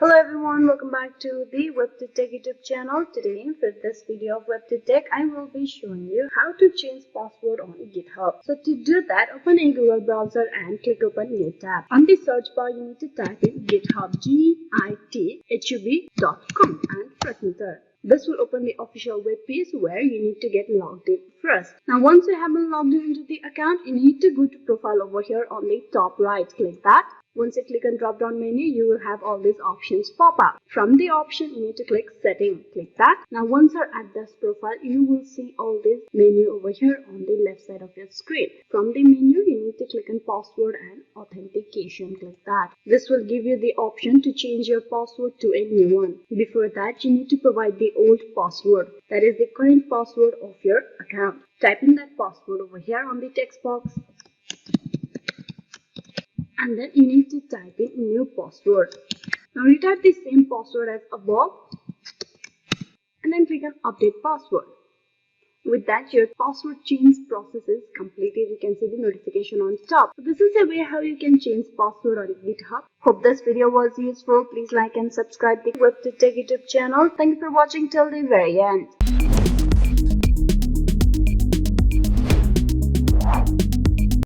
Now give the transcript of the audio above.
Hello everyone, welcome back to the WebToTech YouTube channel. Today, for this video of WebToTech, I will be showing you how to change password on GitHub. So to do that, open a Google browser and click open new tab. On the search bar, you need to type in GitHub, GITHUB.com and press enter. This will open the official web page where you need to get logged in first. Now once you have been logged in into the account, you need to go to profile over here on the top right. Click that. Once you click on drop down menu, you will have all these options pop up. From the option, you need to click setting. Click that. Now once you're at this profile, you will see all this menu over here on the left side of your screen. From the menu, you need to click on password and authentication. Click that. This will give you the option to change your password to a new one. Before that, you need to provide the old password. That is the current password of your account. Type in that password over here on the text box. And then you need to type in new password. Now retype the same password as above and then click on update password. With that, your password change process is completed. You can see the notification on top. So this is the way how you can change password on GitHub. Hope this video was useful. Please like and subscribe the WebToTech YouTube channel. Thank you for watching till the very end.